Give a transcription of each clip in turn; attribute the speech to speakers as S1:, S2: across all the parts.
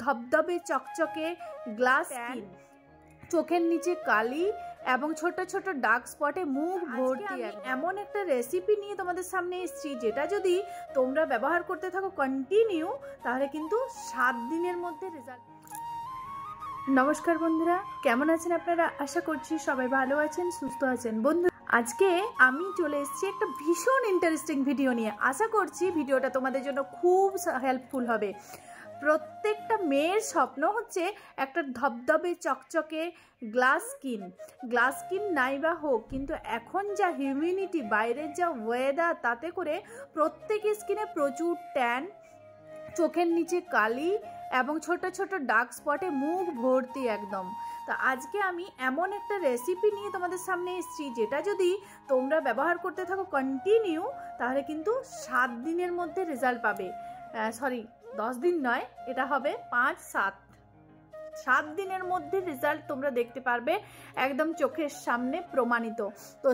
S1: ধবধবে চকচকে glass skin, চোখের নিচে কালি এবং ছোট ছোট ডার্ক স্পটে মুখ ভর্তি। এমন একটা রেসিপি নিয়ে তোমাদের সামনে এসেছি যেটা যদি তোমরা ব্যবহার করতে থাকো কন্টিনিউ, তাহলে কিন্তু 7 দিনের মধ্যে রেজাল্ট। নমস্কার বন্ধুরা, কেমন আছেন আপনারা? আশা করছি সবাই ভালো আছেন, সুস্থ আছেন। বন্ধু, আজকে আমি চলে এসেছি একটা ভীষণ ইন্টারেস্টিং ভিডিও নিয়ে। আশা করছি ভিডিওটা তোমাদের জন্য খুব হেল্পফুল হবে। প্রত্যেকটা মেয়ের স্বপ্ন হচ্ছে একটা ধবধবে চকচকে গ্লাস স্কিন নাই বা হোক, কিন্তু এখন যা হিউমিডিটি, বাইরের যা ওয়েদার, তাতে করে প্রত্যেকের স্কিনে প্রচুর ট্যান, চোখের নিচে কালি এবং ছোট ছোট ডার্ক স্পটে মুখ ভর্তি একদম। তো আজকে আমি এমন একটা রেসিপি নিয়ে তোমাদের সামনে এসেছি যেটা যদি তোমরা ব্যবহার করতে থাকো কন্টিনিউ, তাহলে কিন্তু 7 দিনের মধ্যে রেজাল্ট পাবে। 10 দিন নয়, এটা হবে 7 দিনের মধ্যে রেজাল্ট তোমরা দেখতে পারবে, একদম চোখের সামনে প্রমাণিত। তো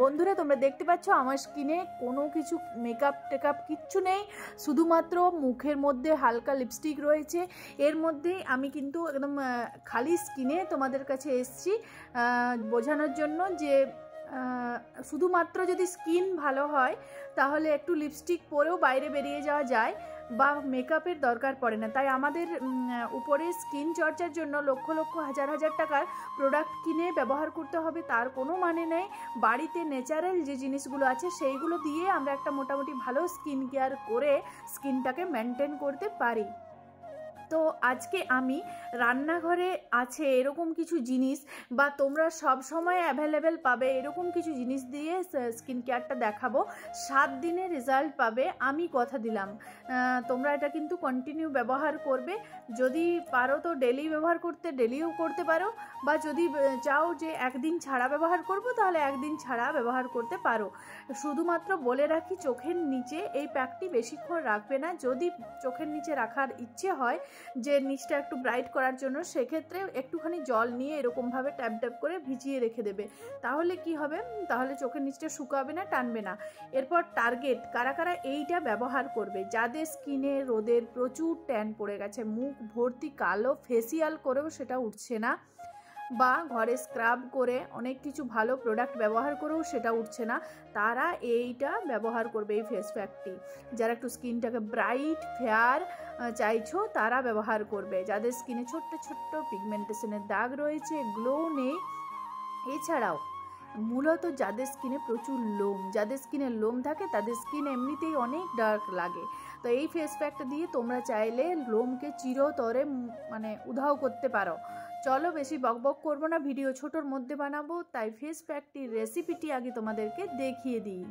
S1: বন্ধুরা, তোমরা দেখতে পাচ্ছ আমার স্কিনে কোনো কিছু মেকআপ টেকআপ কিচ্ছু নেই, শুধুমাত্র মুখের মধ্যে হালকা লিপস্টিক রয়েছে। এর মধ্যেই আমি কিন্তু একদম খালি স্কিনে তোমাদের কাছে এসেছি বোঝানোর জন্য যে শুধুমাত্র যদি স্কিন ভালো হয় তাহলে একটু লিপস্টিক পরেও বাইরে বেরিয়ে যাওয়া যায় বা মেকআপের দরকার পড়ে না। তাই আমাদের উপরে স্কিন চর্চার জন্য লক্ষ লক্ষ হাজার হাজার টাকার প্রোডাক্ট কিনে ব্যবহার করতে হবে তার কোনো মানে নেই। বাড়িতে ন্যাচারাল যে জিনিসগুলো আছে সেইগুলো দিয়ে আমরা একটা মোটামুটি ভালো স্কিন কেয়ার করে স্কিনটাকে মেনটেন করতে পারি। তো আজকে আমি রান্নাঘরে আছে এরকম কিছু জিনিস বা তোমরা সব সময় অ্যাভেলেবেল পাবে এরকম কিছু জিনিস দিয়ে স্কিন কেয়ারটা দেখাবো। 7 দিনে রেজাল্ট পাবে, আমি কথা দিলাম। তোমরা এটা কিন্তু কন্টিনিউ ব্যবহার করবে। যদি পারো তো ডেলি ব্যবহার করতে, ডেলিও করতে পারো, বা যদি চাও যে একদিন ছাড়া ব্যবহার করব, তাহলে একদিন ছাড়া ব্যবহার করতে পারো। শুধুমাত্র বলে রাখি, চোখের নিচে এই প্যাকটি বেশিক্ষণ রাখবে না। যদি চোখের নিচে রাখার ইচ্ছে হয় যে নিচটা একটু ব্রাইট করার জন্য, সেক্ষেত্রে একটুখানি জল নিয়ে এরকমভাবে ট্যাপ ট্যাপ করে ভিজিয়ে রেখে দেবে। তাহলে কি হবে, তাহলে চোখের নিচটা শুকাবে না, টানবে না। এরপর টার্গেট কারা কারা এইটা ব্যবহার করবে, যাদের স্কিনে রোদের প্রচুর ট্যান পড়ে গেছে, মুখ ভর্তি কালো, ফেসিয়াল করেও সেটা উঠছে না, বা ঘরে স্ক্রাব করে অনেক কিছু ভালো প্রোডাক্ট ব্যবহার করেও সেটা উঠছে না, তারা এইটা ব্যবহার করবে, এই ফেস প্যাকটি। যারা একটু স্কিনটাকে ব্রাইট ফেয়ার চাইছো তারা ব্যবহার করবে। যাদের স্কিনে ছোট্ট ছোট্ট পিগমেন্টেশনের দাগ রয়েছে, গ্লো নেই, এছাড়াও মূলত যাদের স্কিনে প্রচুর লোম, যাদের স্কিনে লোম থাকে তাদের স্কিন এমনিতেই অনেক ডার্ক লাগে। তো এই ফেস প্যাকটা দিয়ে তোমরা চাইলে লোমকে চিরতরে উধাও করতে পারো। চলো, বেশি বকবক করবো না, ভিডিও ছোটোর মধ্যে বানাবো, তাই ফেস প্যাকটির রেসিপিটি আগে তোমাদেরকে দেখিয়ে দিই।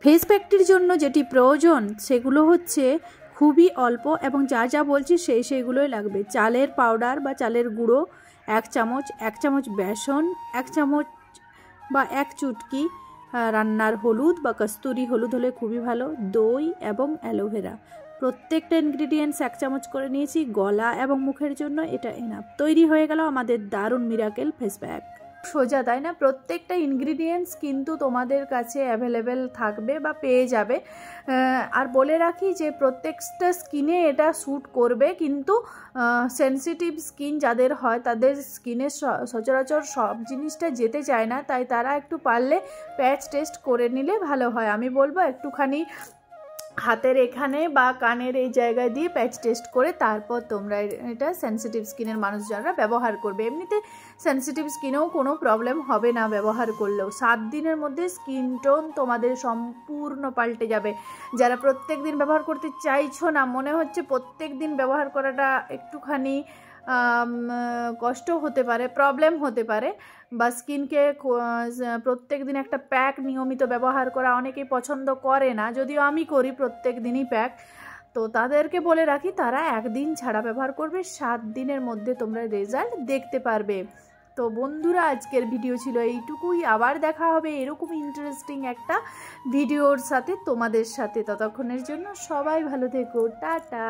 S1: ফেস প্যাকটির জন্য যেটি প্রয়োজন সেগুলো হচ্ছে খুবই অল্প, এবং যা যা বলছি সেইগুলোই লাগবে। চালের পাউডার বা চালের গুঁড়ো 1 চামচ, 1 চামচ বেসন, 1 চামচ বা 1 চুটকি রান্নার হলুদ বা কস্তুরি হলুদ হলে খুবই ভালো, দই এবং অ্যালোভেরা। প্রত্যেকটা ইনগ্রিডিয়েন্টস 1 চামচ করে নিয়েছি। গলা এবং মুখের জন্য এটা এনাফ। তৈরি হয়ে গেল আমাদের দারুণ মিরাকেল ফেস প্যাক। সোজা, তাই না? প্রত্যেকটা ইনগ্রিডিয়েন্টস কিন্তু তোমাদের কাছে অ্যাভেলেবেল থাকবে বা পেয়ে যাবে। আর বলে রাখি যে প্রত্যেকটা স্কিনে এটা স্যুট করবে, কিন্তু সেনসিটিভ স্কিন যাদের হয় তাদের স্কিনে সচরাচর সব জিনিসটা যেতে চায় না, তাই তারা একটু পারলে প্যাচ টেস্ট করে নিলে ভালো হয়। আমি বলবো একটুখানি হাতের এখানে বা কানের এই জায়গায় দিয়ে প্যাচ টেস্ট করে তারপর তোমরা এটা সেনসিটিভ স্কিনের মানুষজনরা ব্যবহার করবে। এমনিতে সেনসিটিভ স্কিনেও কোনো প্রবলেম হবে না ব্যবহার করলেও। 7 দিনের মধ্যে স্কিন টোন তোমাদের সম্পূর্ণ পাল্টে যাবে। যারা প্রত্যেক দিন ব্যবহার করতে চাইছো না, মনে হচ্ছে প্রত্যেক দিন ব্যবহার করাটা একটুখানি কষ্ট হতে পারে, প্রবলেম হতে পারে, বা স্কিনকে প্রত্যেক দিন একটা প্যাক নিয়মিত ব্যবহার করা অনেকেই পছন্দ করে না, যদিও আমি করি প্রত্যেক দিনই প্যাক, তো তাদেরকে বলে রাখি তারা একদিন ছাড়া ব্যবহার করবে। 7 দিনের মধ্যে তোমরা রেজাল্ট দেখতে পারবে। তো বন্ধুরা, আজকের ভিডিও ছিল এইটুকুই। আবার দেখা হবে এরকম ইন্টারেস্টিং একটা ভিডিওর সাথে তোমাদের সাথে। ততক্ষণের জন্য সবাই ভালো থেকো, টাটা।